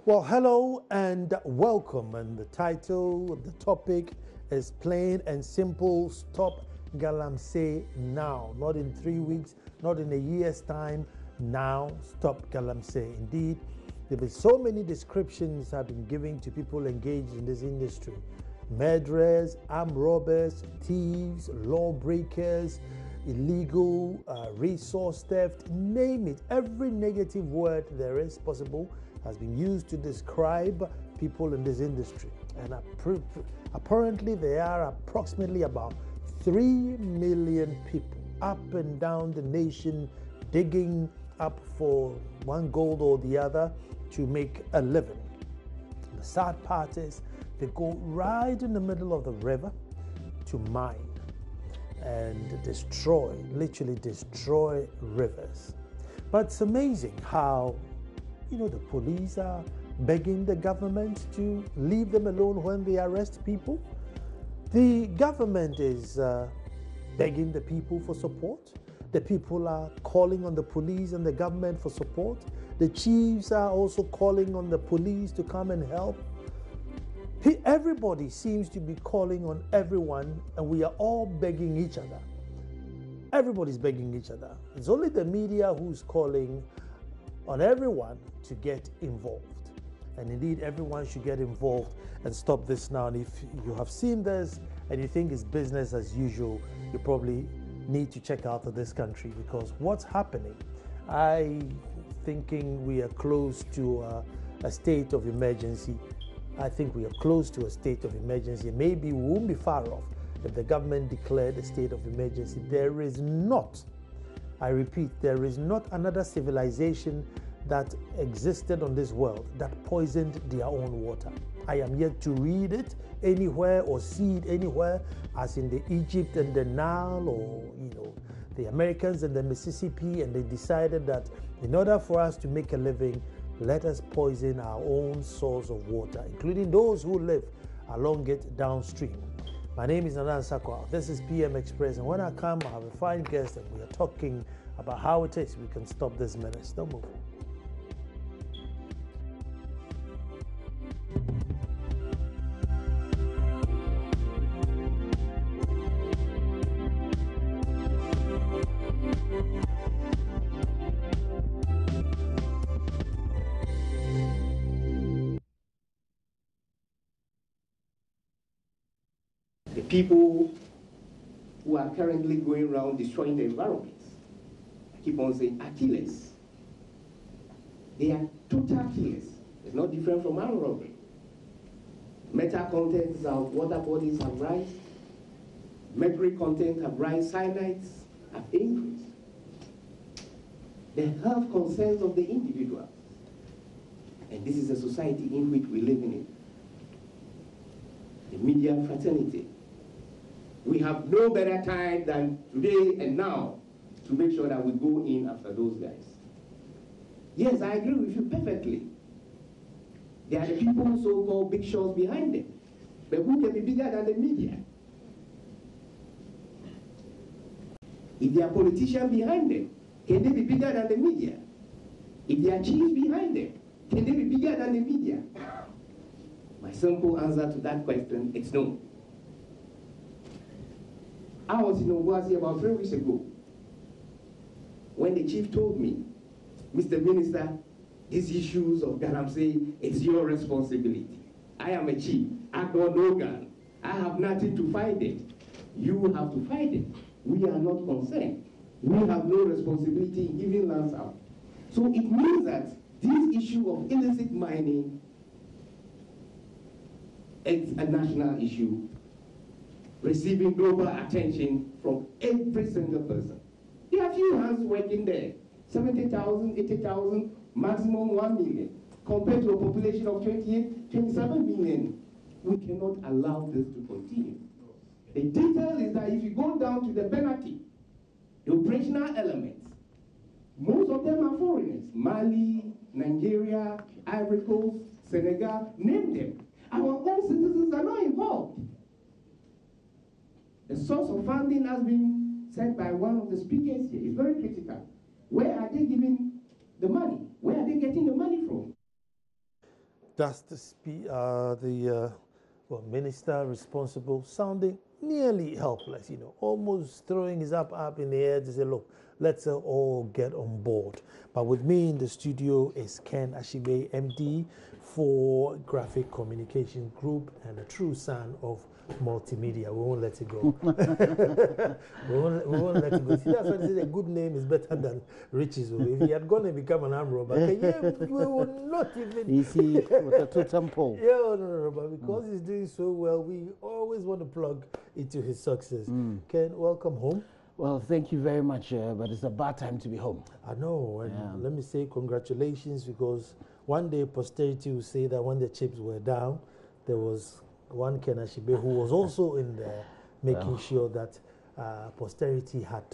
Well, hello and welcome. And the title of the topic is plain and simple: Stop Galamsey now. Not in 3 weeks, not in a year's time. Now, stop Galamsey. Indeed, there have been so many descriptions have been given to people engaged in this industry: murderers, armed robbers, thieves, lawbreakers, illegal resource theft, name it. Every negative word there is possible has been used to describe people in this industry. And apparently there are approximately about 3 million people up and down the nation digging up for one gold or the other to make a living. The sad part is they go right in the middle of the river to mine and destroy, literally destroy rivers. But it's amazing how, the police are begging the government to leave them alone when they arrest people. The government is begging the people for support. The people are calling on the police and the government for support. The chiefs are also calling on the police to come and help. Everybody seems to be calling on everyone, and we are all begging each other. Everybody's begging each other. It's only the media who's calling on everyone to get involved. And indeed, everyone should get involved and stop this now. And if you have seen this and you think it's business as usual, you probably need to check out of this country, because what's happening, thinking we are close to a state of emergency. I think we are close to a state of emergency. Maybe we won't be far off if the government declared a state of emergency. There is not, I repeat, there is not another civilization that existed on this world that poisoned their own water. I am yet to read it anywhere or see it anywhere, as in the Egypt and the Nile, or the Americans and the Mississippi, and they decided that in order for us to make a living, let us poison our own source of water, including those who live along it downstream. My name is Nanan Sakwa. This is PM Express, and when I come, I have a fine guest, and we are talking about how it is we can stop this menace. Don't move. The people who are currently going around destroying the environment, I keep on saying, are killers. They are total killers. It's not different from armed robbery. Metal contents of water bodies have risen. Mercury content have risen. Cyanides have increased. The health concerns of the individual. And this is a society in which we live in. The media fraternity. We have no better time than today and now to make sure that we go in after those guys. Yes, I agree with you perfectly. There are the people, so-called big shots behind them. But who can be bigger than the media? If there are politicians behind them, can they be bigger than the media? If there are chiefs behind them, can they be bigger than the media? My simple answer to that question is no. I was in Obuasi about 3 weeks ago when the chief told me, Mr. Minister, these issues of Galamsey, it's your responsibility. I am a chief. I got no gun. I have nothing to fight it. You have to fight it. We are not concerned. We have no responsibility in giving lands out. So it means that this issue of illicit mining is a national issue, receiving global attention from every single person. There are few hands working there. 70,000, 80,000, maximum 1 million, compared to a population of 28, 27 million. We cannot allow this to continue. The detail is that if you go down to the penalty, the operational elements, most of them are foreigners. Mali, Nigeria, Ivory Coast, Senegal, name them. Our own citizens are not involved. The source of funding has been said by one of the speakers here. It's very critical. Where are they giving the money? Where are they getting the money from? That's well, minister responsible, sounding nearly helpless, almost throwing his up in the air to say, look, let's all get on board. But with me in the studio is Ken Ashibe, MD for Graphic Communication Group and a true son of multimedia. We won't let it go. we won't let it go. See, that's why they say a good name is better than riches. If he had gone and become an arm robber, we would not even. You see, with a totem pole. Yeah, no, but because he's doing so well, we always want to plug into his success. Ken, welcome home. Well, thank you very much, but it's a bad time to be home. I know, and let me say congratulations, because one day posterity will say that when the chips were down, there was one Ken Ashibe who was also in there making sure that posterity had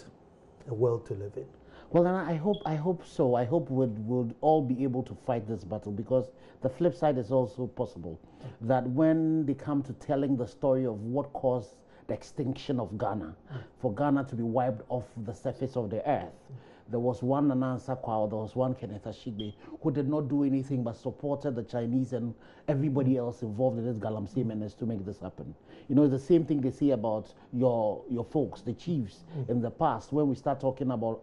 a world to live in. Well, and I hope so. I hope we'll all be able to fight this battle, because the flip side is also possible. That when they come to telling the story of what caused the extinction of Ghana, for Ghana to be wiped off the surface of the earth, there was one Anansa Kwao, there was one Kenneth Ashigbe, who did not do anything but supported the Chinese and everybody else involved in this Galamsey menace to make this happen. You know, the same thing they say about your folks, the chiefs, in the past, when we start talking about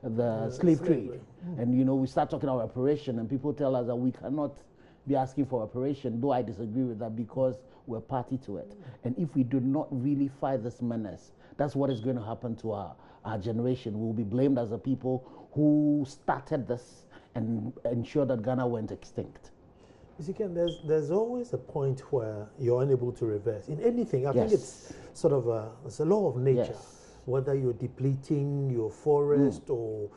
the slave trade. And, we start talking about reparation, and people tell us that we cannot be asking for reparation, though I disagree with that, because we're party to it. And if we do not really fight this menace, that's what is going to happen to our generation. We'll be blamed as the people who started this and ensured that Ghana went extinct. You see, Ken, there's always a point where you're unable to reverse. In anything, I think it's sort of it's a law of nature. Whether you're depleting your forest or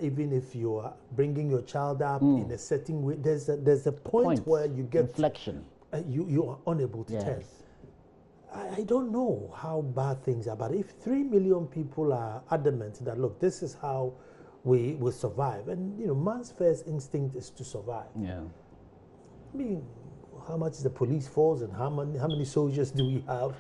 even if you're bringing your child up in a certain way, there's a point where you get inflection. You are unable to turn. I don't know how bad things are, but if 3 million people are adamant that, look, this is how we will survive, and man's first instinct is to survive. Yeah. I mean, how much is the police force, and how many soldiers do we have?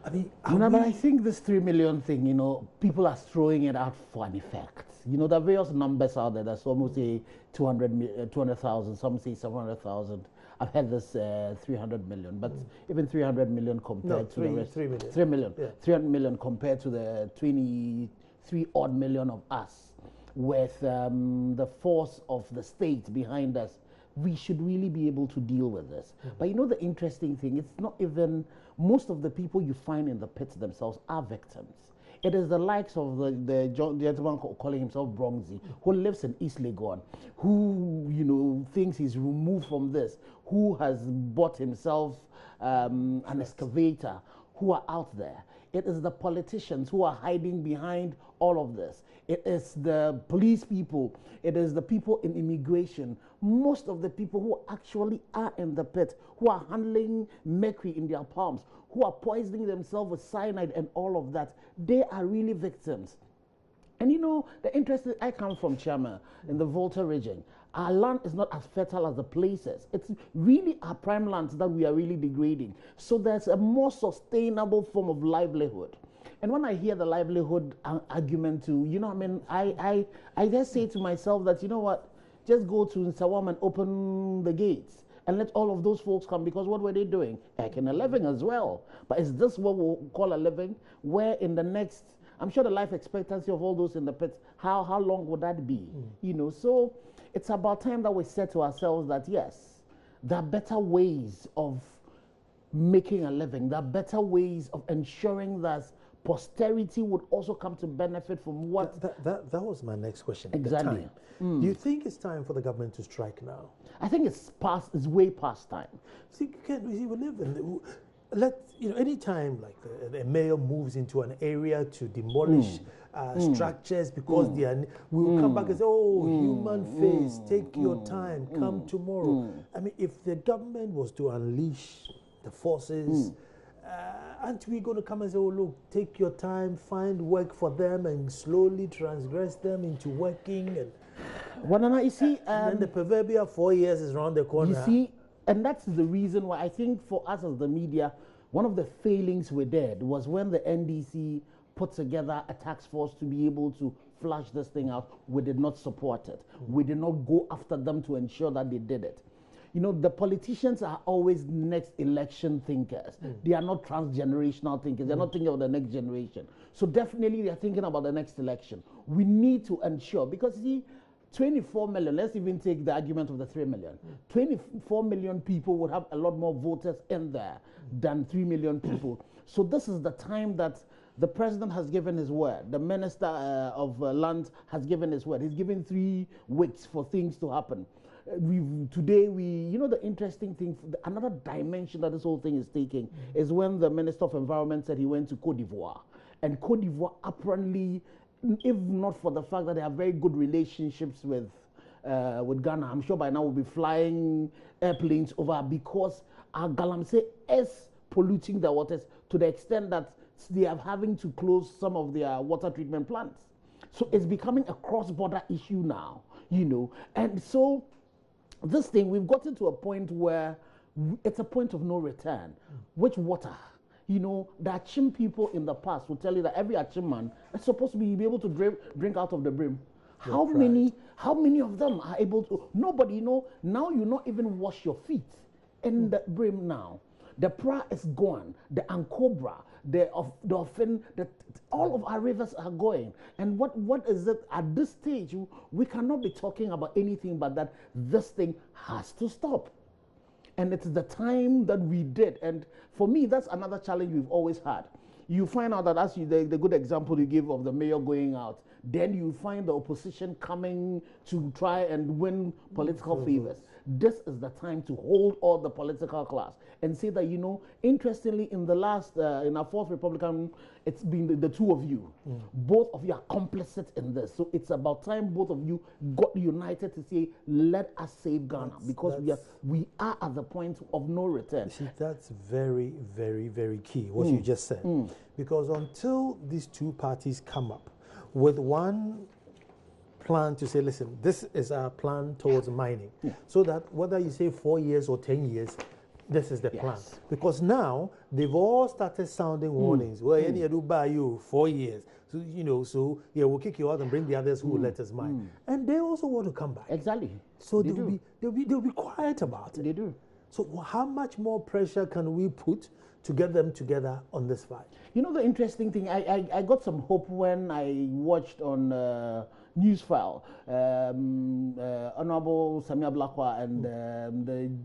I mean, but I think this 3 million thing, people are throwing it out for an effect. There are various numbers out there. There's almost say 200,000, some say 700,000. I've had this 300 million, but even 300 million compared to the rest. 3 million. 3 million. Yeah. 300 million compared to the 23 odd million of us, with the force of the state behind us. We should really be able to deal with this. But the interesting thing, it's not even most of the people you find in the pits themselves are victims. It is the likes of the gentleman calling himself Bronzy, who lives in East Legon, who thinks he's removed from this, who has bought himself an excavator, who are out there. It is the politicians who are hiding behind all of this. It is the police people. It is the people in immigration. Most of the people who actually are in the pit, who are handling mercury in their palms, who are poisoning themselves with cyanide and all of that, they are really victims. And the interesting, I come from Chama in the Volta region. Our land is not as fertile as the places. It's really our prime lands that we are really degrading. So there's a more sustainable form of livelihood. And when I hear the livelihood argument too, I just say to myself that, just go to Nsawam and open the gates and let all of those folks come, because what were they doing? Making a living as well. But is this what we'll call a living? Where in the next, I'm sure the life expectancy of all those in the pits, how long would that be? So it's about time that we said to ourselves that, yes, there are better ways of making a living. There are better ways of ensuring that posterity would also come to benefit from what... That was my next question. Exactly. Do you think it's time for the government to strike now? I think it's way past time. See, we live in... anytime like a mayor moves into an area to demolish structures because they are... We'll come back and say, human face, take your time, come tomorrow. I mean, if the government was to unleash the forces... aren't we going to come and say, look, take your time, find work for them and slowly transgress them into working? And you see... and then the proverbial 4 years is around the corner. You see, and that's the reason why I think for us as the media, one of the failings we did was when the NDC put together a task force to be able to flush this thing out, we did not support it. We did not go after them to ensure that they did it. You know, the politicians are always next election thinkers. They are not transgenerational thinkers. They're not thinking of the next generation. So definitely they are thinking about the next election. We need to ensure, because see, 24 million, let's even take the argument of the 3 million. 24 million people would have a lot more voters in there than 3 million people. So this is the time that the president has given his word. The minister of land has given his word. He's given 3 weeks for things to happen. Today, you know, the interesting thing, another dimension that this whole thing is taking is when the Minister of Environment said he went to Côte d'Ivoire. And Côte d'Ivoire apparently, if not for the fact that they have very good relationships with Ghana, I'm sure by now we'll be flying airplanes over, because our Galamsey is polluting the waters to the extent that they are having to close some of their water treatment plants. So it's becoming a cross-border issue now, you know. And so this thing, we've gotten to a point where it's a point of no return. Which water? You know, the Achim people in the past will tell you that every Achim man is supposed to be able to drink out of the brim. How many of them are able to? Nobody, you know, now you not even wash your feet in the brim now. The Pra is gone, the Ankobra, the Ofin, all of our rivers are going. And what is it at this stage? We cannot be talking about anything but that this thing has to stop. And it's the time that we did. And for me, that's another challenge we've always had. You find out that, as the good example you give of the mayor going out, then you find the opposition coming to try and win political favors. This is the time to hold all the political class and say that, you know, interestingly, in the last, in our 4th Republican, it's been the 2 of you. Both of you are complicit in this. So it's about time both of you got united to say, let us save Ghana, because we are at the point of no return. See, that's very, very, very key, what you just said. Because until these 2 parties come up with one plan to say, listen, this is our plan towards mining, so that whether you say 4 years or 10 years, this is the plan. Because now they've all started sounding warnings. Well, any do buy you 4 years, so you know, so yeah, we'll kick you out and bring the others who will let us mine, and they also want to come back. Exactly. So they'll be quiet about it. They do. So how much more pressure can we put to get them together on this fight? You know, the interesting thing, I got some hope when I watched on Newsfile, Honorable Samia Blakwa and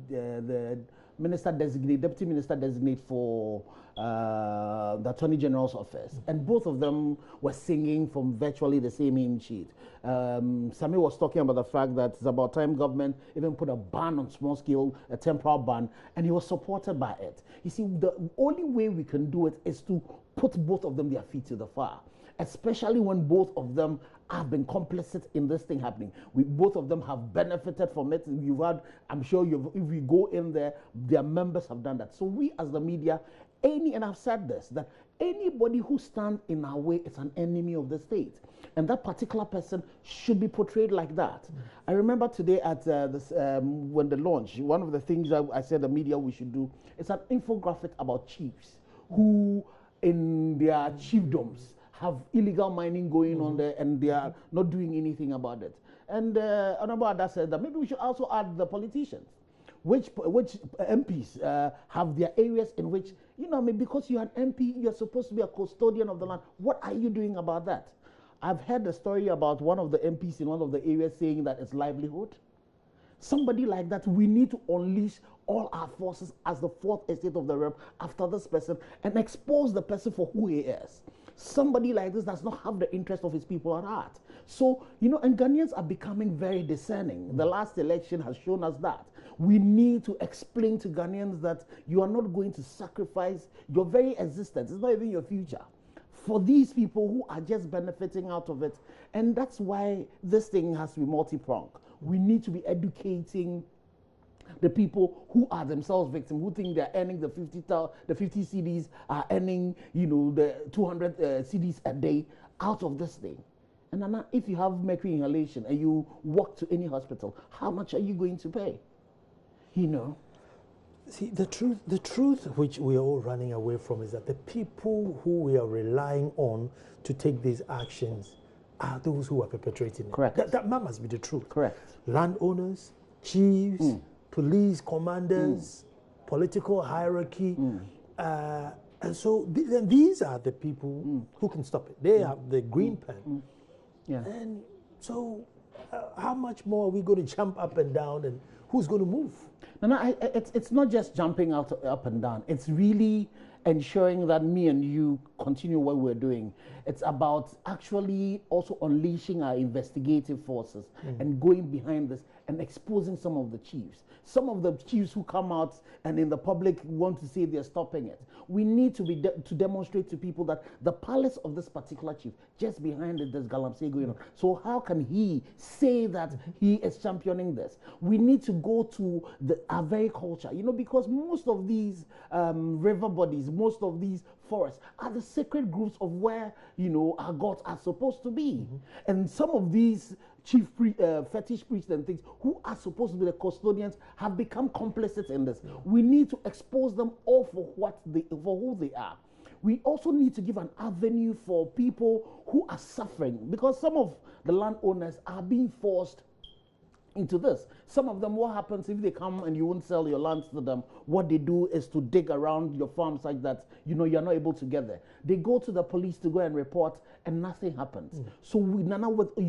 the Minister Designate, Deputy Minister Designate for the Attorney General's office, and both of them were singing from virtually the same hymn sheet. Samia was talking about the fact that it's about time government even put a ban on small scale, a temporal ban, and he was supported by it. You see, the only way we can do it is to put both of them their feet to the fire, especially when both of them have been complicit in this thing happening. Both of them have benefited from it. You've had, I'm sure if we go in there, their members have done that. So we as the media, and I've said this, that anybody who stands in our way is an enemy of the state. And that particular person should be portrayed like that. I remember today at when the launch, one of the things that I said the media we should do is an infographic about chiefs who in their chiefdoms have illegal mining going on there, and they are not doing anything about it. And Honorable Ada said that maybe we should also add the politicians. Which MPs have their areas in which, you know, maybe because you're an MP, you're supposed to be a custodian of the land. What are you doing about that? I've heard a story about one of the MPs in one of the areas saying that it's livelihood. Somebody like that, we need to unleash all our forces as the 4th estate of the realm after this person and expose the person for who he is. Somebody like this does not have the interest of his people at heart. So, you know, and Ghanaians are becoming very discerning. The last election has shown us that. We need to explain to Ghanaians that you are not going to sacrifice your very existence. It's not even your future. For these people who are just benefiting out of it. And that's why this thing has to be multi-pronged. We need to be educating the people who are themselves victims, who think they're earning the 50 CDs, are earning, you know, the 200 CDs a day out of this thing. And then if you have mercury inhalation and you walk to any hospital, how much are you going to pay? You know? See, the truth which we are all running away from is that the people who we are relying on to take these actions are those who are perpetrating it. Correct. That must be the truth. Correct. Landowners, chiefs, police commanders, political hierarchy. And so then these are the people who can stop it. They have the green pen. Yeah. And so how much more are we going to jump up and down, and who's going to move? No, it's not just jumping up and down. It's really ensuring that me and you continue what we're doing. It's about actually also unleashing our investigative forces and going behind this and exposing some of the chiefs. Some of the chiefs who come out and in the public want to say they're stopping it. We need to demonstrate to people that the palace of this particular chief, just behind it, there's Galamsey going on. So how can he say that he is championing this? We need to go to our very culture, because most of these river bodies, most of these forests are the sacred groups of where, our gods are supposed to be. And some of these fetish priests and things who are supposed to be the custodians have become complicit in this. We need to expose them all for who they are. We also need to give an avenue for people who are suffering, because some of the landowners are being forced into this. Some of them, what happens if they come and you won't sell your lands to them? What they do is to dig around your farm such that you're not able to get there. They go to the police to go and report, and nothing happens. So Nana, with the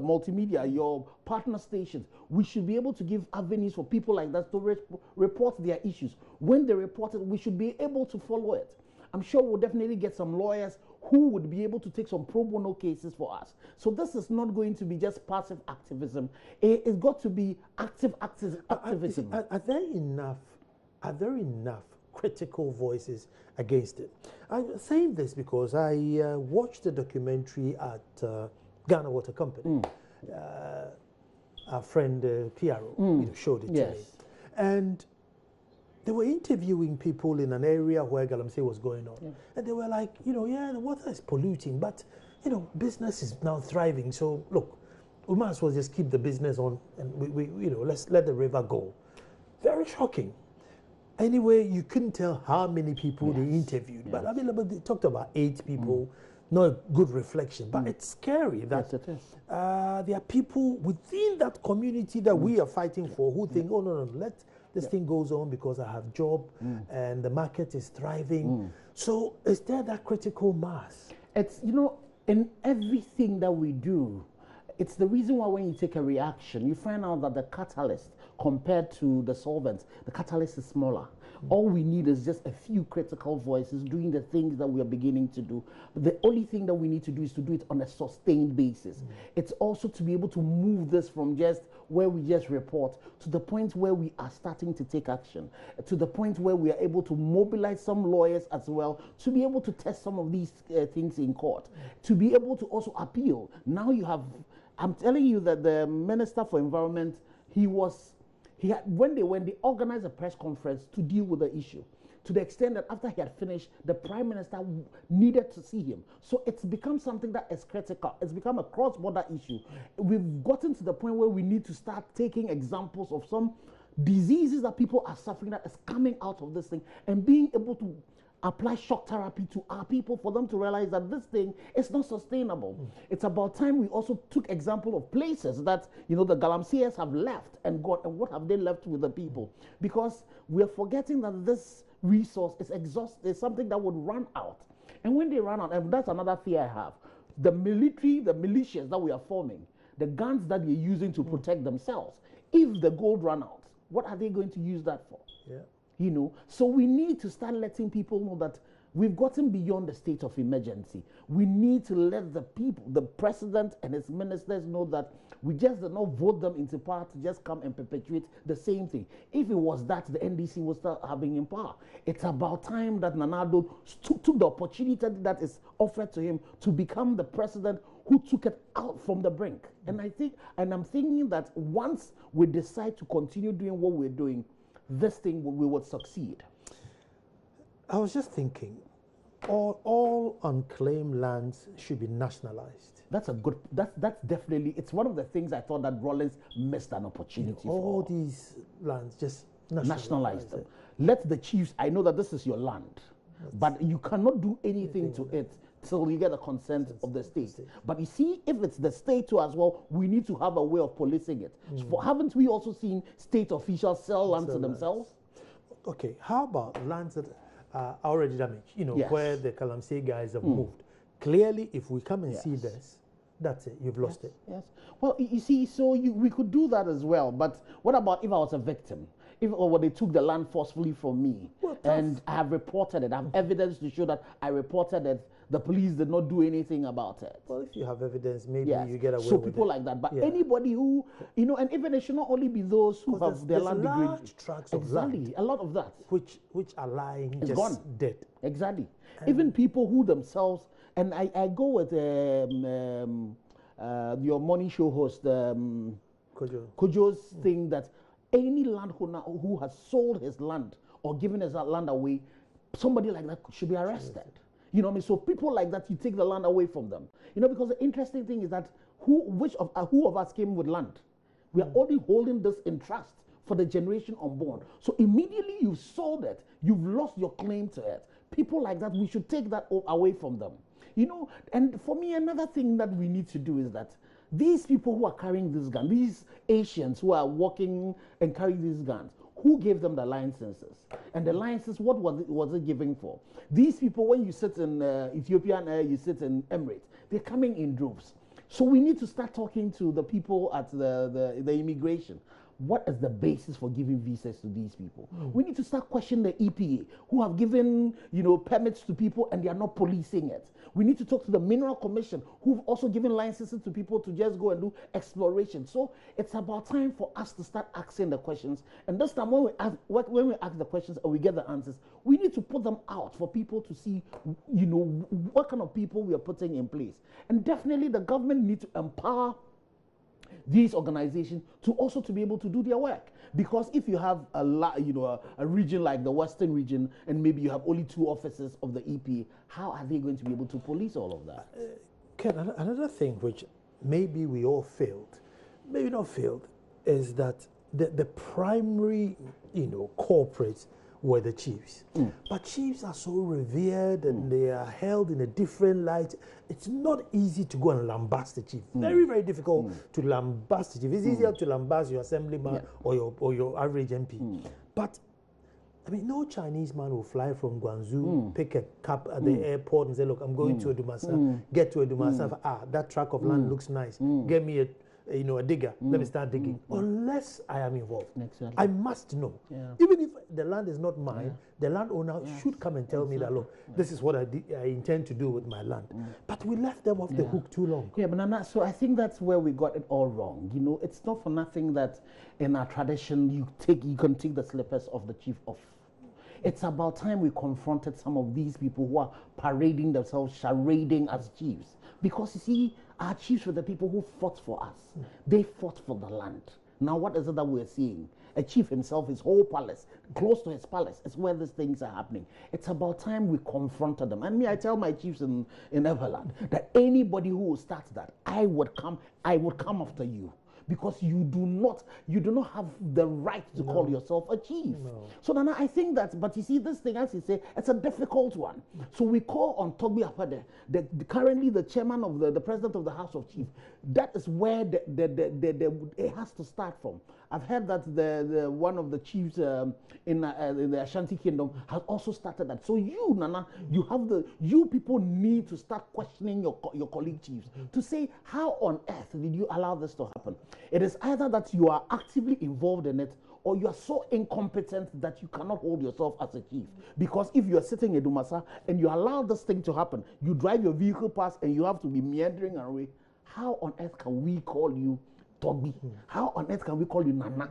multimedia, your partner stations, we should be able to give avenues for people like that to report their issues. When they report it, we should be able to follow it. I'm sure we'll definitely get some lawyers who would be able to take some pro bono cases for us. So this is not going to be just passive activism. It's got to be active activism. Are there enough critical voices against it? I'm saying this because I watched a documentary at Ghana Water Company. Our friend Piaro showed it to me. And they were interviewing people in an area where Galamsey was going on. And they were like, the water is polluting, but, business is now thriving. So, look, we might as well just keep the business on and let's let the river go. Very shocking. Anyway, you couldn't tell how many people they interviewed, but they talked about 8 people. Not a good reflection, but it's scary that there are people within that community that we are fighting for who think, oh, no, let this thing goes on because I have job and the market is thriving. So is there that critical mass? It's, in everything that we do, it's the reason why when you take a reaction, you find out that the catalyst compared to the solvents, the catalyst is smaller. All we need is just a few critical voices doing the things that we are beginning to do. But the only thing that we need to do is to do it on a sustained basis. It's also to be able to move this from just where we just report to the point where we are starting to take action, to the point where we are able to mobilize some lawyers as well, to be able to test some of these things in court, to be able to also appeal. Now you have, I'm telling you that the Minister for Environment, when they organized a press conference to deal with the issue, to the extent that after he had finished, the Prime Minister needed to see him. So it's become something that is critical. It's become a cross-border issue. We've gotten to the point where we need to start taking examples of some diseases that people are suffering that is coming out of this thing and being able to apply shock therapy to our people for them to realize that this thing is not sustainable. It's about time we also took example of places that, the Galamseyers have left and gone, and what have they left with the people? Because we are forgetting that this resource is exhausted, is something that would run out. And when they run out, and that's another fear I have, the military, the militias that we are forming, the guns that they're using to protect themselves, if the gold run out, what are they going to use that for? So we need to start letting people know that we've gotten beyond the state of emergency. We need to let the people, the president and his ministers know that we just do not vote them into power to just come and perpetuate the same thing. If it was that, the NDC would start having in power. It's about time that Nana Addo took the opportunity that is offered to him to become the president who took it out from the brink. And I'm thinking that once we decide to continue doing what we're doing, this thing we would succeed. I was just thinking, all unclaimed lands should be nationalized. That's definitely, it's one of the things I thought that Rollins missed an opportunity for. All these lands, just nationalize them. Let the chiefs, I know that this is your land, but you cannot do anything to it till you get the consent of the state. But you see, if it's the state too as well, we need to have a way of policing it. So haven't we also seen state officials sell land to themselves? Okay, how about lands that are already damaged, where the Galamsey guys have moved? Clearly, if we come and see this, that's it, you've lost it. Yes. Well, you see, so we could do that as well. But what about if I was a victim? Or they took the land forcefully from me, and I have reported it. I have evidence to show that I reported it. The police did not do anything about it. Well, if you have evidence, maybe you get away with it. So people like that. But anybody who, and even it should not only be those who have their land degraded. Large tracts of land. A lot of that. Which are lying it's just gone. Dead. Exactly. Even people who themselves, and I go with your morning show host, Kojo's thing that any landowner who has sold his land or given his land away, somebody like that should be arrested. You know what I mean? So people like that, you take the land away from them. Because the interesting thing is that who of us came with land? We are only holding this in trust for the generation unborn. So immediately you've sold it, you've lost your claim to it. People like that, we should take that away from them. And for me, another thing that we need to do is that these people who are carrying this gun, these Asians who are walking and carrying these guns, who gave them the licenses? And the licenses, what was it giving for? These people, when you sit in Ethiopian Air, you sit in Emirates, they're coming in droves. So we need to start talking to the people at the immigration. What is the basis for giving visas to these people? We need to start questioning the EPA, who have given permits to people and they are not policing it. We need to talk to the Mineral Commission, who've also given licenses to people to just go and do exploration. So it's about time for us to start asking the questions. And this time, when we ask the questions and we get the answers, we need to put them out for people to see, what kind of people we are putting in place. And definitely, the government needs to empower these organizations to also to be able to do their work. Because if you have a region like the Western region and maybe you have only 2 officers of the EPA, how are they going to be able to police all of that? Ken, another thing which maybe we all failed, maybe not failed, is that the primary, corporates were the chiefs. But chiefs are so revered and they are held in a different light. It's not easy to go and lambast the chief. Very, very difficult to lambast the chief. It's easier to lambast your assemblyman or your average MP. But I mean, no Chinese man will fly from Guangzhou, pick a cab at the airport and say, look, I'm going to Edumasa, get to Edumasa, that tract of land looks nice. Get me a digger, let me start digging. Unless I am involved. Exactly. I must know. Even if the land is not mine, the landowner should come and tell me that, look, this is what I intend to do with my land. But we left them off the hook too long. Yeah, but Nana, so I think that's where we got it all wrong. It's not for nothing that in our tradition you can take the slippers of the chief off. It's about time we confronted some of these people who are parading themselves, charading as chiefs. Because you see, our chiefs were the people who fought for us. They fought for the land. Now, what is it that we're seeing? A chief himself, his whole palace, close to his palace, is where these things are happening. It's about time we confronted them. And I tell my chiefs in Everland that anybody who will start that, I would come after you. Because you do not have the right to call yourself a chief. So Nana, I think that, but you see, this thing, as you say, it's a difficult one. So we call on Togbi Apade, currently the chairman of the president of the House of Chiefs. That is where it has to start from. I've heard that the one of the chiefs in the Ashanti Kingdom has also started that. So you, Nana, you people need to start questioning your colleague chiefs to say, how on earth did you allow this to happen? It is either that you are actively involved in it, or you are so incompetent that you cannot hold yourself as a chief. Because if you are sitting in Dumasa and you allow this thing to happen, you drive your vehicle past and you have to be meandering away, how on earth can we call you Togbi? How on earth can we call you Nana?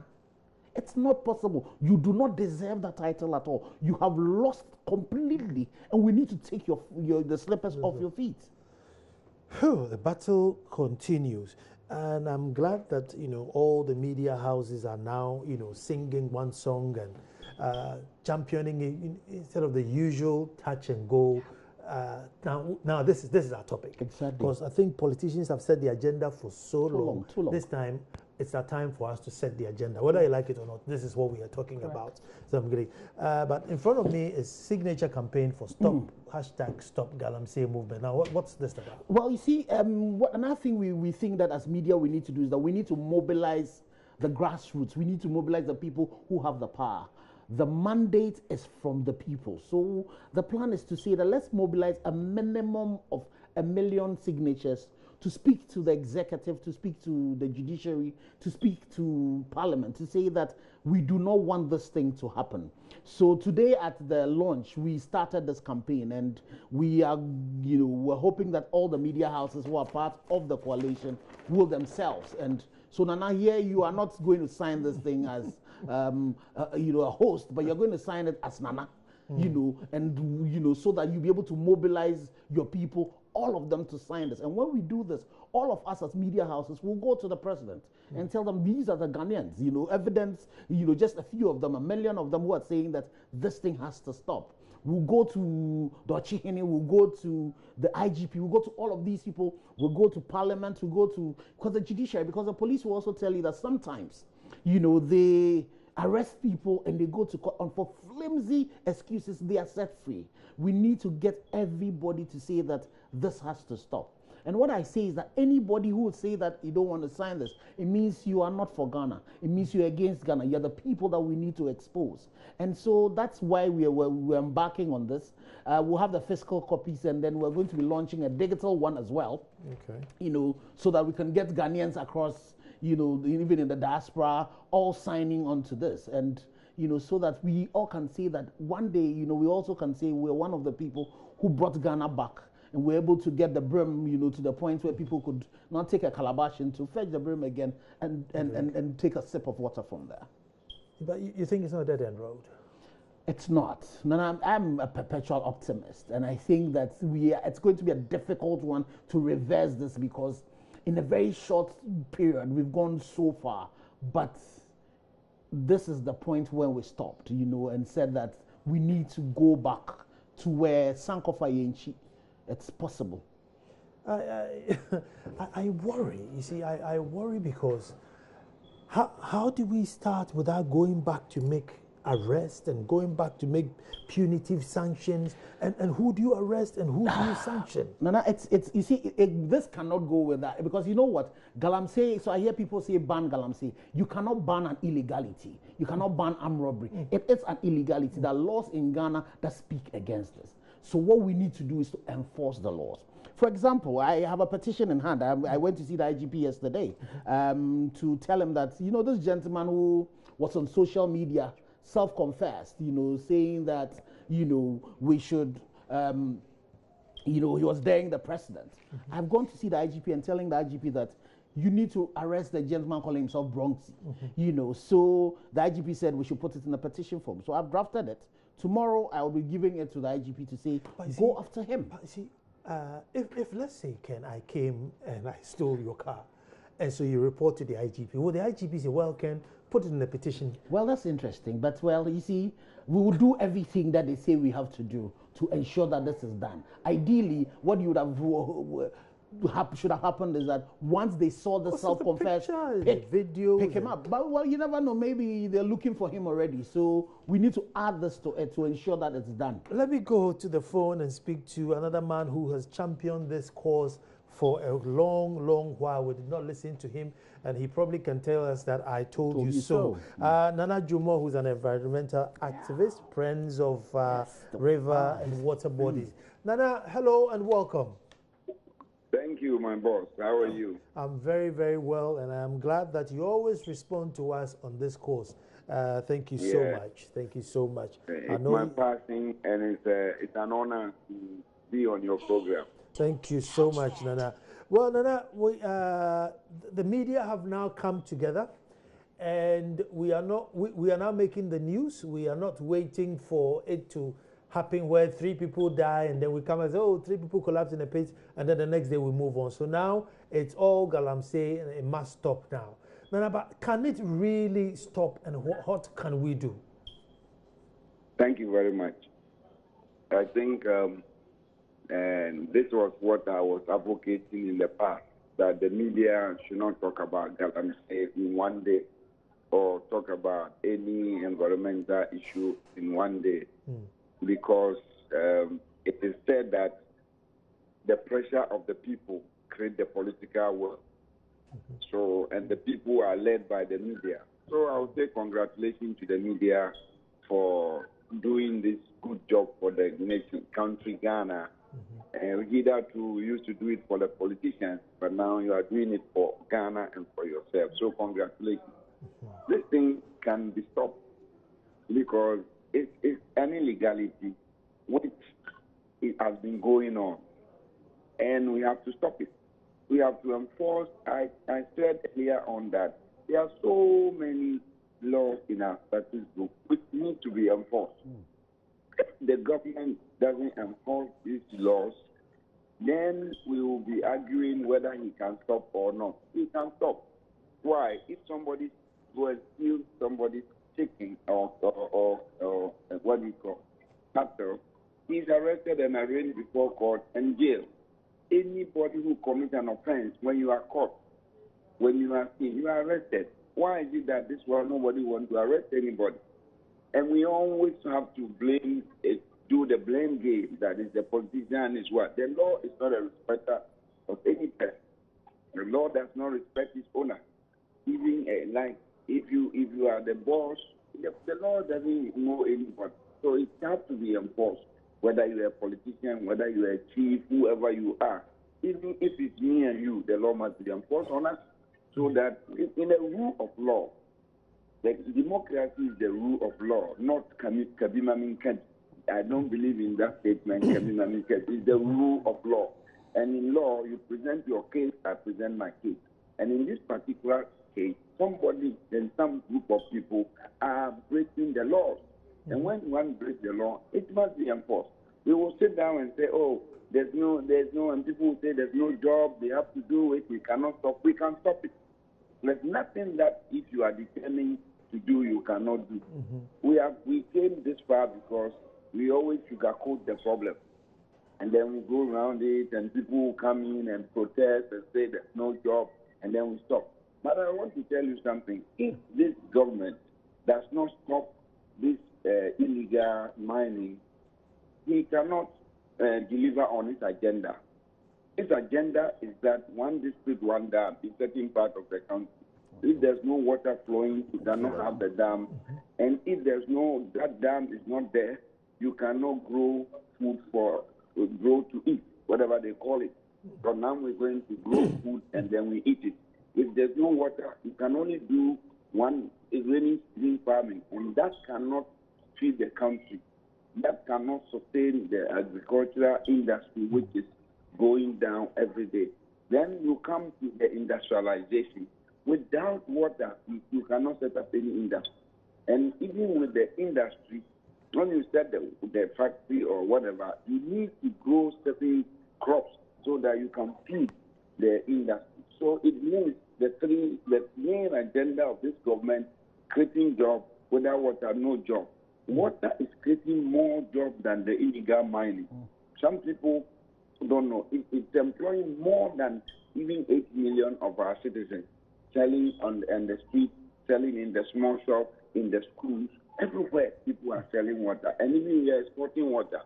It's not possible. You do not deserve that title at all. You have lost completely, and we need to take the slippers off your feet. The battle continues. And I'm glad that, all the media houses are now, singing one song and championing it instead of the usual touch and go. Now this is our topic. Exactly. Because I think politicians have set the agenda for so long. Too long. This time, it's a time for us to set the agenda. Whether you like it or not, this is what we are talking about. So I'm great. But in front of me is signature campaign for hashtag Stop Galamsey movement. Now, what's this about? Well, you see, another thing we think that as media we need to do is that we need to mobilize the grassroots. We need to mobilize the people who have the power. The mandate is from the people. So the plan is to say that let's mobilize a minimum of 1 million signatures to speak to the executive, to speak to the judiciary, to speak to parliament, to say that we do not want this thing to happen. So today at the launch, we started this campaign, and we are, we're hoping that all the media houses who are part of the coalition will themselves. And so Nana, here you are not going to sign this thing as a host, but you're going to sign it as Nana, so that you'll be able to mobilize your people, all of them, to sign this. And when we do this, all of us as media houses will go to the president and tell them these are the Ghanaians, evidence, just a few of them, 1 million of them who are saying that this thing has to stop. We'll go to Dochihini, we'll go to the IGP, we'll go to all of these people, we'll go to parliament, we'll go to, because the judiciary, because the police will also tell you that sometimes, they arrest people and they go to court, and for flimsy excuses, they are set free. We need to get everybody to say that this has to stop. And what I say is that anybody who would say that you don't want to sign this, it means you are not for Ghana. It means you're against Ghana. You're the people that we need to expose. And so that's why we're embarking on this. We'll have the physical copies, and then we're going to be launching a digital one as well. Okay. So that we can get Ghanaians across, even in the diaspora, all signing on to this. And, so that we all can say that one day, we also can say we're one of the people who brought Ghana back. And we're able to get the brim, to the point where people could not take a calabash and to fetch the brim again and take a sip of water from there. But you think it's not a dead-end road? It's not. No, I'm a perpetual optimist. And I think that it's going to be a difficult one to reverse this, because in a very short period, we've gone so far. But this is the point where we stopped, and said that we need to go back to where Sankofa Yenchi. It's possible. I worry. You see, I worry because how do we start without going back to make arrests and going back to make punitive sanctions? And who do you arrest and who do you sanction? No, you see, this cannot go with that, because you know what? Galamsey, so I hear people say ban Galamsey. You cannot ban an illegality. You cannot ban armed robbery. It is an illegality. There are laws in Ghana that speak against this. So what we need to do is to enforce the laws. For example, I have a petition in hand. I went to see the IGP yesterday to tell him that, this gentleman who was on social media self-confessed, saying that, we should, he was daring the president. I've gone to see the IGP and telling the IGP that you need to arrest the gentleman calling himself Bronxy. So the IGP said we should put it in a petition form. So I've drafted it. Tomorrow, I will be giving it to the IGP to say, go after him. But see, if let's say, Ken, I came and I stole your car, and so you report to the IGP, will the IGP say, well, Ken, put it in the petition? Well, that's interesting. But, well, you see, we will do everything that they say we have to do to ensure that this is done. Ideally, what you would have should have happened is that once they saw the self-confessed, pick him up. But, well, you never know. Maybe they're looking for him already. So we need to add this to it to ensure that it's done. Let me go to the phone and speak to another man who has championed this cause for a long, long while. We did not listen to him, and he probably can tell us that I told you so. Nana Jumo, who's an environmental activist, friends of river and water bodies. Nana, hello and welcome. Thank you, my boss. How are you? I'm very, very well, and I'm glad that you always respond to us on this course. Thank you so much. Thank you so much. It's my passing, and it's an honor to be on your program. Thank you so much, Nana. Well, Nana, the media have now come together, and we are now making the news. We are not waiting for it to happen where 3 people die and then we come and say, oh, 3 people collapse in a pit, and then the next day we move on. So now it's all Galamsey, and it must stop now. Nana, but can it really stop, and what can we do? Thank you very much. I think and this was what I was advocating in the past, that the media should not talk about Galamsey in one day or talk about any environmental issue in one day, because it is said that the pressure of the people create the political will. So, and the people are led by the media. So I would say congratulations to the media for doing this good job for the nation, country Ghana. And either we used to do it for the politicians, but now you are doing it for Ghana and for yourself. So congratulations. This thing can be stopped because it's an illegality which it has been going on, and we have to stop it. We have to enforce. I said earlier on that there are so many laws in our statute book which need to be enforced. If the government doesn't enforce these laws, then we will be arguing whether he can stop or not. He can stop. Why? If somebody will steal somebody's chicken or what do you call cattle, he's arrested and arraigned before court and jailed. Anybody who commits an offense, when you are caught, when you are seen, you are arrested. Why is it that this world nobody wants to arrest anybody? And we always have to blame it, do the blame game, that is the politician is what? The law is not a respecter of any person. The law does not respect its owner. Even like if you are the boss, the law doesn't know anybody. So it has to be enforced. Whether you're a politician, whether you're a chief, whoever you are, even if it's me and you, the law must be enforced on us, so that in a rule of law, like democracy is the rule of law, not Kabimaminket. I don't believe in that statement, Kabimaminket. It's the rule of law. And in law, you present your case, I present my case. And in this particular case, somebody and some group of people are breaking the laws. And when one breaks the law, it must be enforced. We will sit down and say, oh, there's no, and people will say there's no job, they have to do it, we cannot stop, we can stop it. There's nothing that if you are determined to do, you cannot do. We came this far because we always sugarcoat the problem. And then we go around it and people will come in and protest and say there's no job, and then we stop. But I want to tell you something. If this government does not stop this illegal mining, he cannot deliver on his agenda. His agenda is that one district, one dam in certain part of the country. If there's no water flowing, you cannot have the dam. And if that dam is not there, you cannot grow food grow to eat, whatever they call it. So now we're going to grow food and then we eat it. If there's no water, you can only do one rainy season farming, and that cannot feed the country. That cannot sustain the agricultural industry, which is going down every day. Then you come to the industrialization. Without water, you cannot set up any industry. And even with the industry, when you set the factory or whatever, you need to grow certain crops so that you can feed the industry. So it means the main agenda of this government, creating jobs, without water, no job. Water is creating more jobs than the illegal mining. Some people don't know. It's employing more than even 8 million of our citizens, selling on the street, selling in the small shop, in the schools. Everywhere people are selling water. And even we are exporting water.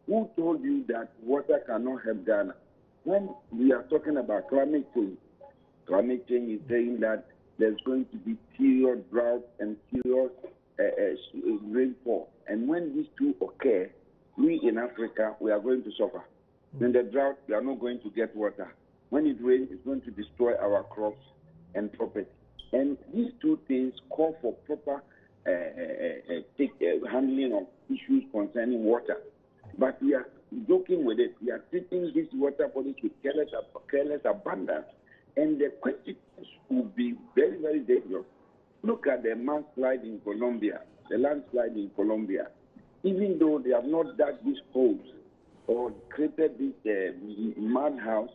Who told you that water cannot help Ghana? When we are talking about climate change is saying that there's going to be serious drought and serious rainfall. And when these two occur, we in Africa, we are going to suffer. In the drought, we are not going to get water. When it rains, it's going to destroy our crops and property. And these two things call for proper handling of issues concerning water. But we are joking with it. We are treating this water bodies with careless abundance. And the consequences will be very, very dangerous. Look at the landslide in Colombia. Even though they have not dug these holes or created this madhouse,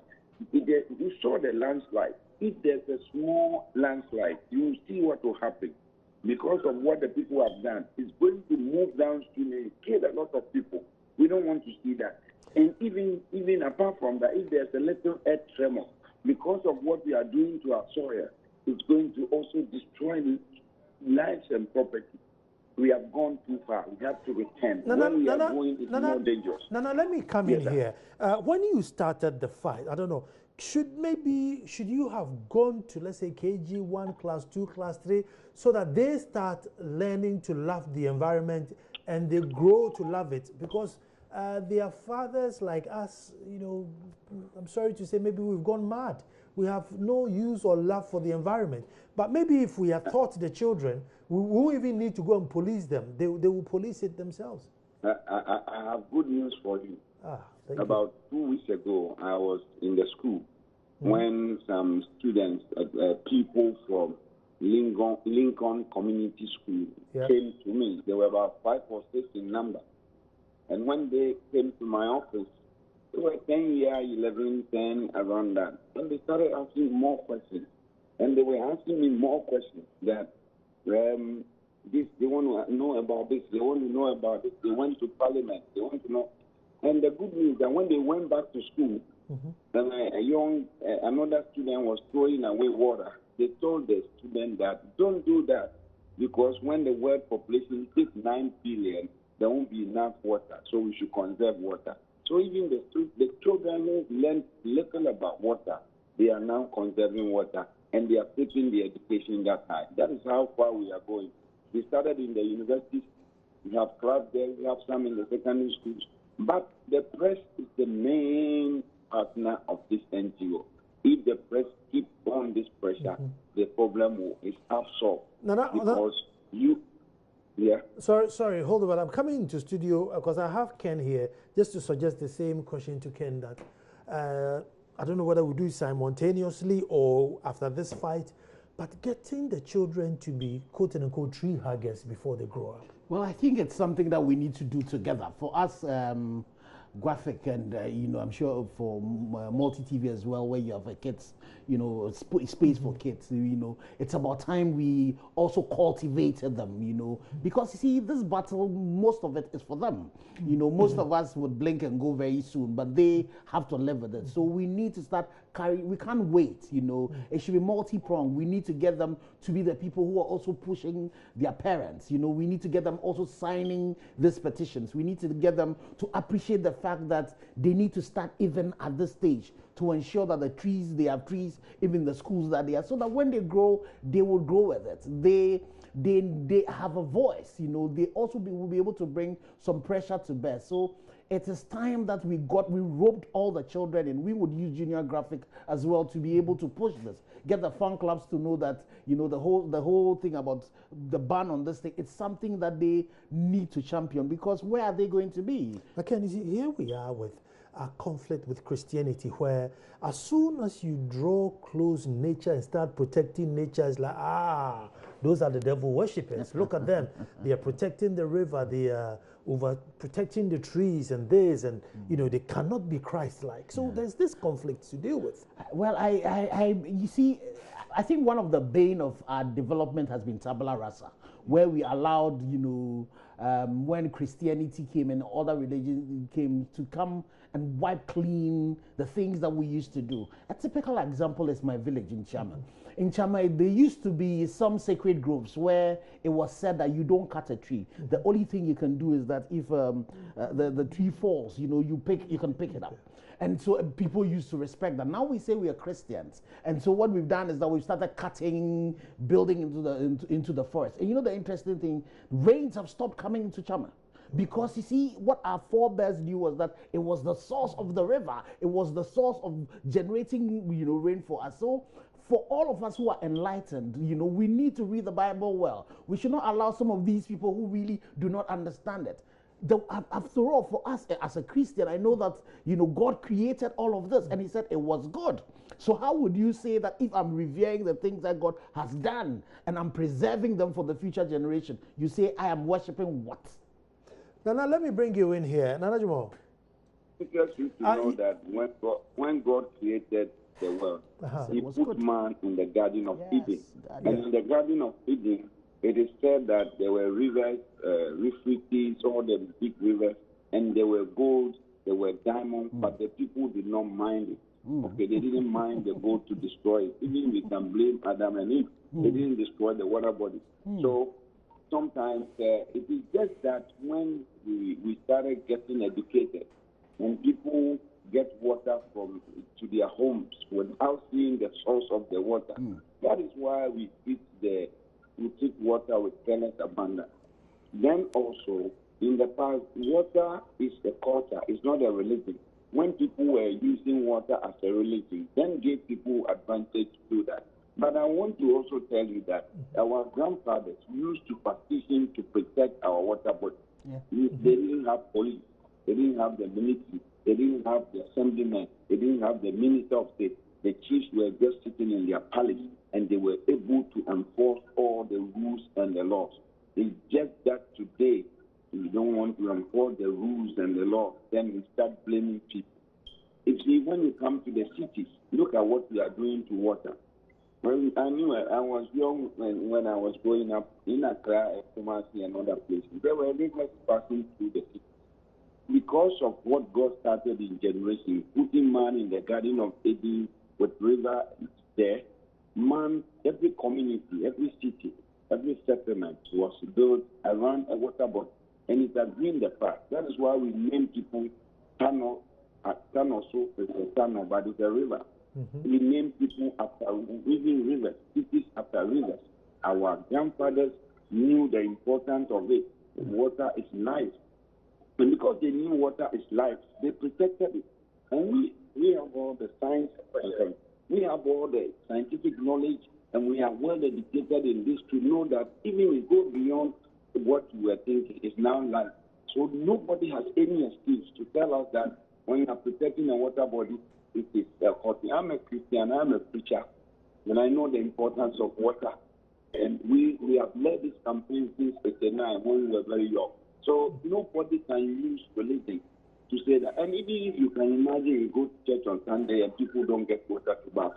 you saw the landslide. If there's a small landslide, you will see what will happen. Because of what the people have done, it's going to move downstream and kill a lot of people. We don't want to see that. And even apart from that, if there's a little earth tremor because of what we are doing to our soil, it's going to also destroy lives and property. We have gone too far. We have to return. When we are going, it's more dangerous. Now, let me come in here. When you started the fight, I don't know, should you have gone to, let's say, KG1, class 2, class 3, so that they start learning to love the environment and they grow to love it? Because their fathers like us, you know, I'm sorry to say, maybe we've gone mad. We have no use or love for the environment. But maybe if we had taught the children, we won't even need to go and police them. They will police it themselves. I have good news for you. About 2 weeks ago, I was in the school when some students, people from Lincoln Community School came to me. There were about 5 or 6 in number. And when they came to my office, they were 10 years, 11, 10, around that. And they started asking more questions. And they were asking me more questions that this, they want to know about this, they want to know about this, they went to parliament, they want to know. And the good news is that when they went back to school, then another student was throwing away water. They told the student that don't do that, because when the world population hits 9 billion, there won't be enough water, so we should conserve water. So even the children who learned little about water, they are now conserving water, and they are taking the education that high. That is how far we are going. We started in the universities, we have clubs there, we have some in the secondary schools, but the press is the main partner of this NGO. If the press keep on this pressure, the problem is half solved. Sorry, hold on. I'm coming into studio because I have Ken here just to suggest the same question to Ken that I don't know whether we do it simultaneously or after this fight, but getting the children to be quote-unquote tree huggers before they grow up. Well, I think it's something that we need to do together. For us, graphic and, you know, I'm sure for multi-TV as well, where you have kids, you know, space for kids, you know, it's about time we also cultivated them, you know, because you see, this battle, most of it is for them. You know, most of us would blink and go very soon, but they have to live with it. So we need to start carrying, we can't wait, you know, it should be multi-pronged. We need to get them to be the people who are also pushing their parents, you know, we need to get them also signing these petitions. We need to get them to appreciate the fact that they need to start even at this stage to ensure that they have trees, even the schools that they are, so that when they grow, they will grow with it. They have a voice, you know, they also will be able to bring some pressure to bear. So it is time that we roped all the children in. We would use junior graphic as well to be able to push this. Get the fan clubs to know that, you know, the whole thing about the ban on this thing, it's something that they need to champion, because where are they going to be? Okay, you see, here we are with a conflict with Christianity, where as soon as you draw close nature and start protecting nature, it's like, those are the devil worshippers. Look at them. They are protecting the river. They are over protecting the trees and this, and you know, they cannot be Christ-like. So there's this conflict to deal with. Well, you see, I think one of the bane of our development has been tabula rasa, where we allowed, you know, when Christianity came and other religions came to come and wipe clean the things that we used to do. A typical example is my village in Chama. In Chama, there used to be some sacred groves where it was said that you don't cut a tree. The only thing you can do is that if the tree falls, you know, you can pick it up. And so people used to respect that. Now we say we are Christians. And so what we've done is that we've started cutting, building into the forest. And you know the interesting thing, rains have stopped coming into Chama. Because you see, what our forebears knew was that it was the source of the river. It was the source of generating, you know, rain for us. So for all of us who are enlightened, you know, we need to read the Bible well. We should not allow some of these people who really do not understand it. After all, for us as a Christian, I know that, you know, God created all of this and he said it was good. So how would you say that if I'm revering the things that God has done and I'm preserving them for the future generation, you say I am worshiping what? Now let me bring you in here. Nana Jumo. Because you to know that when God created the world, he put man in the Garden of Eden. And in the Garden of Eden, it is said that there were rivers, Euphrates, all the big rivers, and there were gold, there were diamonds, but the people did not mind it. Okay, they didn't mind the boat to destroy it. Even we can blame Adam and Eve. They didn't destroy the water body. So sometimes it is just that when we started getting educated, when people get water to their homes without seeing the source of the water, that is why we treat water with careless abandon. Then also, in the past, water is a culture, it's not a religion. When people were using water as a religion, then gave people advantage to do that. But I want to also tell you that our grandfathers used to petition to protect our water body. Yeah. They didn't have police, they didn't have the military, they didn't have the assemblymen, they didn't have the minister of state. The chiefs were just sitting in their palace and they were able to enforce all the rules and the laws. It's just that today we don't want to enforce the rules and the law, then we start blaming people. When you come to the cities, look at what we are doing to water. When I was young when I was growing up in Accra, Kumasi, and other places, there were rivers passing through the city. Because of what God started in generation, putting man in the Garden of Eden with river there, man, every community, every city, every settlement was built around a water body, and it has been the past. That is why we name people Tano. Tano also is a Tano, but it's a river. We name people after living rivers, cities after rivers. Our grandfathers knew the importance of it. Water is life. And because they knew water is life, they protected it. And we have all the science, we have all the scientific knowledge, and we are well educated in this to know that even we go beyond what we were thinking is now life. So nobody has any excuse to tell us that when you are protecting a water body, it is healthy. I'm a Christian, I'm a preacher, and I know the importance of water. And we have led this campaign since 1989 when we were very young. So nobody can use religion to say that. And even if you can imagine you go to church on Sunday and people don't get water to bath,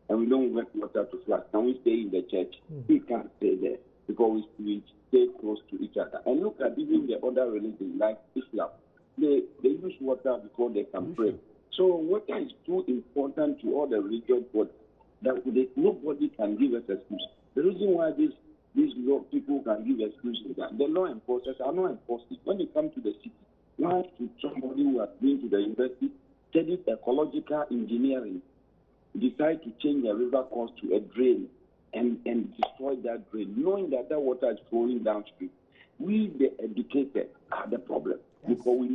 and we don't get water to flush, can we stay in the church? We can't stay there because we stay close to each other. And look at even the other religions like Islam. They use water before they can pray. So water is too important to all the religious bodies that nobody can give us excuse. The reason why these law people can give excuses is that the law enforcers are not enforcing. When you come to the city, why should somebody who has been to the university, studied ecological engineering, decide to change a river course to a drain and destroy that drain, knowing that water is flowing downstream? We, the educated, are the problem. Yes. Because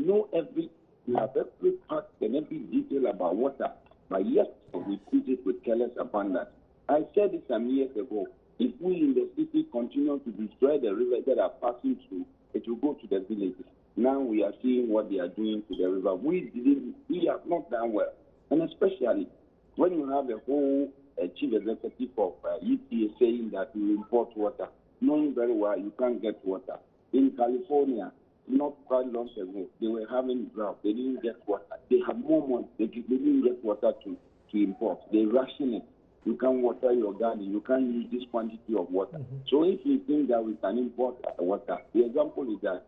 we have every part and every detail about water, but yet we treat it with careless abandon. I said this some years ago. If we in the city continue to destroy the rivers that are passing through, it will go to the villages. Now we are seeing what they are doing to the river. We have not done well. And especially when you have a whole chief executive of EPA saying that you import water, knowing very well you can't get water. In California, not quite long ago, they were having drought. They didn't get water. They have more money. They didn't get water to import. They ration it. You can't water your garden. You can't use this quantity of water. So if you think that we can import water, the example is that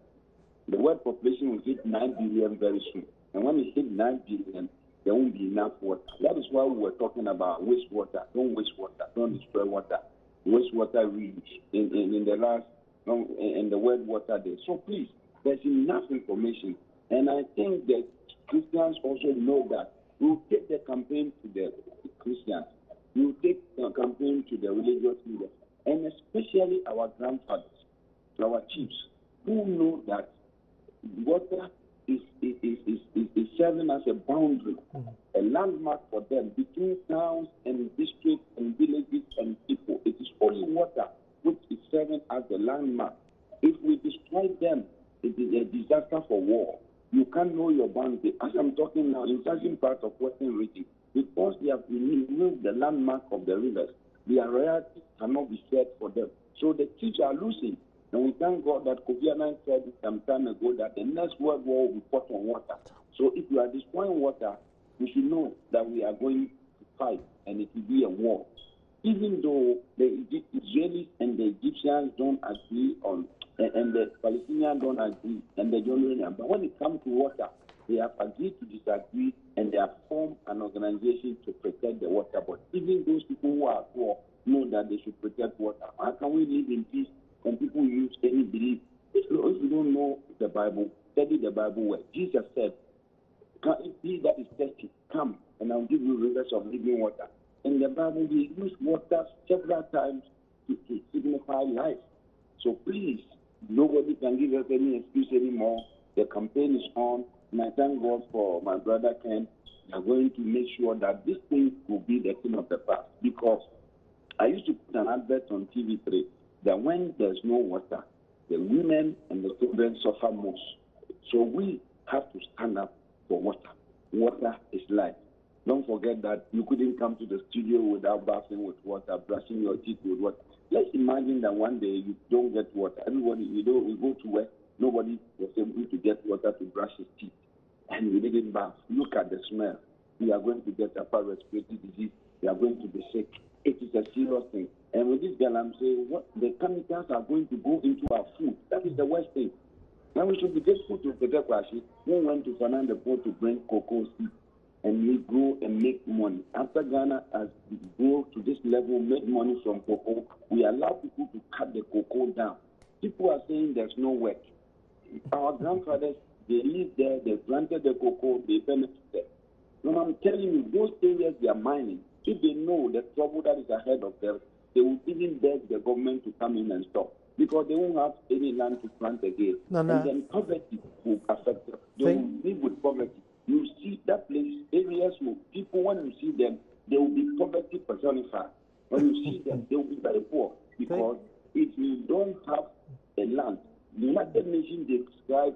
the world population will hit 9 billion very soon. And when it hits 9 billion, there won't be enough water. That is why we were talking about wastewater. Don't waste water. Don't destroy water. Wastewater reach in the last, in the World Water Day. So please, there's enough information. And I think that Christians also know that. We'll take the campaign to the Christians. We'll take the campaign to the religious leaders. And especially our grandfathers, our chiefs, who know that water is serving as a boundary, a landmark for them between towns and districts and villages and people. It is only water which is serving as a landmark. If we destroy them, it is a disaster for war. You can't know your boundary. As I'm talking now, in certain parts of Western region, because they have removed the landmark of the rivers, their royalty cannot be shared for them. So the chiefs are losing. And we thank God that Kofi Annan said some time ago that the next world war will be fought on water. So if we are destroying water, we should know that we are going to fight and it will be a war. Even though the Israelis and the Egyptians don't agree on, and the Palestinians don't agree, and the Jordanians, but when it comes to water, They have agreed to disagree, and they have formed an organization to protect the water. But even those people who are poor know that they should protect water. How can we live in peace when people use any belief? If you don't know the Bible, study the Bible well. Jesus said, "He that is thirsty, come, and I'll give you rivers of living water." In the Bible, we use water several times to signify life. So please, nobody can give us any excuse anymore. The campaign is on, and I thank God for my brother Ken. They are going to make sure that this thing will be the thing of the past. Because I used to put an advert on TV3 that when there's no water, the women and the children suffer most. So we have to stand up for water. Water is life. Don't forget that you couldn't come to the studio without bathing with water, brushing your teeth with water. Let's imagine that one day you don't get water. Everybody, we go to work, nobody was able to get water to brush his teeth. And we didn't bath. Look at the smell. We are going to get upper respiratory disease. We are going to be sick. It is a serious thing. And with this Galamsey, what the chemicals are going to go into our food. That is the worst thing. Now we should be grateful to Petekwashi, who went to Fernando Port to bring cocoa seeds. And we grow and make money. After Ghana has grown to this level, make money from cocoa, we allow people to cut the cocoa down. People are saying there's no work. Our grandfathers, they lived there, they planted the cocoa, they benefited. No, I'm telling you, those areas they are mining, if they know the trouble that is ahead of them, they will even beg the government to come in and stop. Because they won't have any land to plant again. And then poverty will affect them. They will live with poverty. You see that place, areas where people, when you see them, they will be poverty personified. When you see them, they will be very poor. Because if you don't have a land, the United Nations describe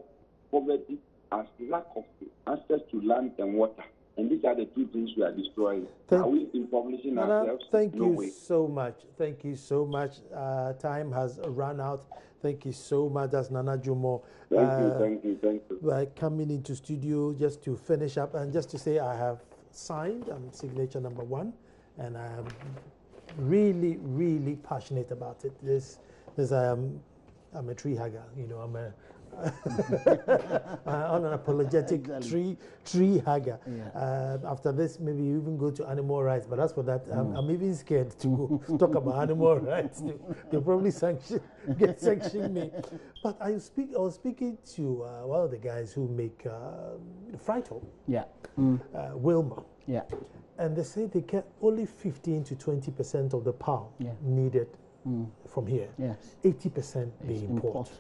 poverty as lack of access to land and water. And these are the two things we are destroying. Are we impoverishing ourselves? Thank you so much. Thank you so much. Time has run out. Thank you so much. That's Nana Jumo. Thank you. Coming into studio just to finish up and just to say I have signed. I'm signature number 1, and I am really, really passionate about it. I'm a tree hugger. You know, I'm an apologetic tree hugger. Yeah. After this, maybe you even go to animal rights, but as for that, I'm even scared to talk about animal rights. They'll probably get sanction me. But I was speaking to one of the guys who make Frito, Wilma. Yeah. And they say they get only 15 to 20% of the palm needed from here. Yes. 80% they import.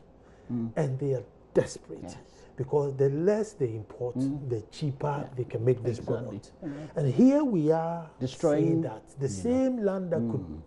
And they are desperate because the less they import, the cheaper they can make this product. And here we are destroying that. The same land that could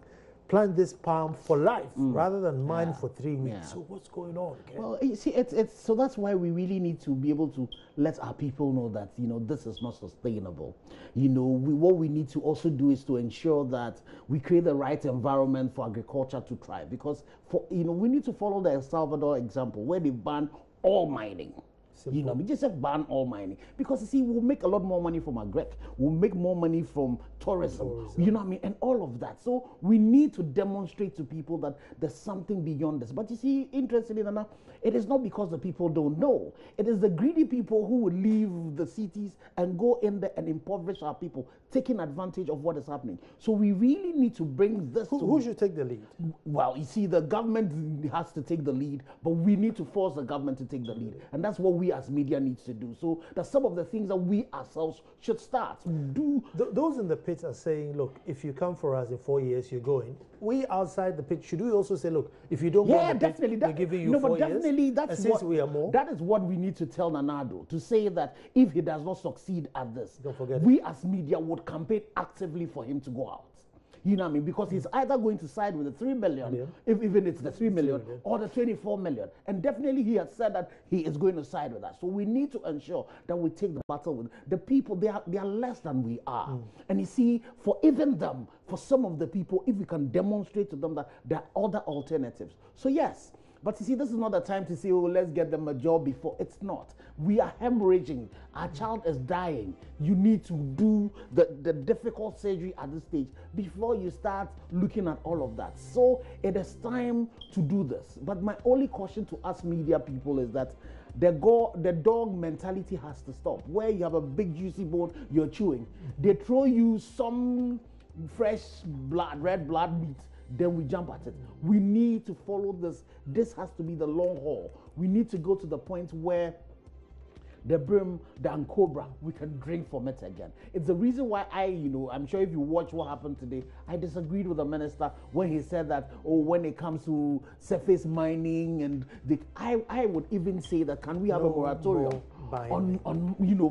plant this palm for life rather than mine for 3 weeks. So what's going on? Ken? Well, you see, it's so that's why we really need to be able to let our people know that, you know, this is not sustainable. You know, what we need to also do is to ensure that we create the right environment for agriculture to thrive. Because, we need to follow the El Salvador example where they ban all mining. Simple. You know, we just have ban all mining because, you see, we'll make a lot more money from agric, we'll make more money from tourism, you know what I mean, and all of that. So we need to demonstrate to people that there's something beyond this. But you see, interestingly enough, it is not because the people don't know. It is the greedy people who will leave the cities and go in there and impoverish our people, taking advantage of what is happening. So we really need to bring this to... Who should take the lead? Well, you see, the government has to take the lead, but we need to force the government to take the lead. And that's what we as media needs to do. So that's some of the things that we ourselves should start do. Those in the pits are saying, look, if you come for us in 4 years, you're going. We outside the pit, should we also say, look, if you don't want the pit, we're giving you 4 years? That's and since we are more, that is what we need to tell Nanado, to say that if he does not succeed at this, don't forget we as media would campaign actively for him to go out. You know what I mean? Because he's either going to side with the 3 million, if even it's the 3 million, or the 24 million. And definitely he has said that he is going to side with that. So we need to ensure that we take the battle with the people. They are less than we are. And you see, for even them, for some of the people, if we can demonstrate to them that there are other alternatives. So yes, but you see, this is not the time to say, oh, let's get them a job before. It's not. We are hemorrhaging. Our child is dying. You need to do the difficult surgery at this stage before you start looking at all of that. So it is time to do this. But my only caution to us media people is that The dog mentality has to stop. Where you have a big juicy bone you're chewing, they throw you some fresh blood, red blood meat, then we jump at it. We need to follow this. This has to be the long haul. We need to go to the point where the brim, the cobra, we can drink from it again. It's the reason why I'm sure if you watch what happened today, I disagreed with the minister when he said that, when it comes to surface mining and I would even say that, can we have a moratorium on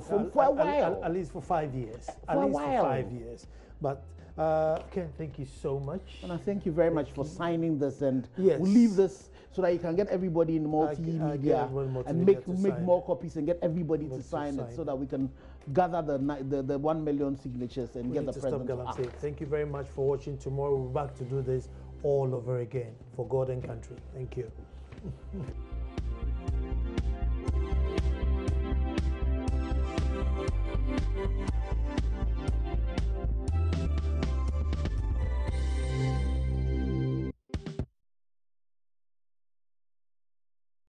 for a while? At least for 5 years. For a while. 5 years. But Ken, thank you so much. And I thank you very much for signing this, and yes, we'll leave this so that you can get everybody in multimedia and make more copies and get everybody to sign it so that we can gather the 1 million signatures and get the president to act. Thank you very much for watching. Tomorrow we'll be back to do this all over again for God and country. Thank you.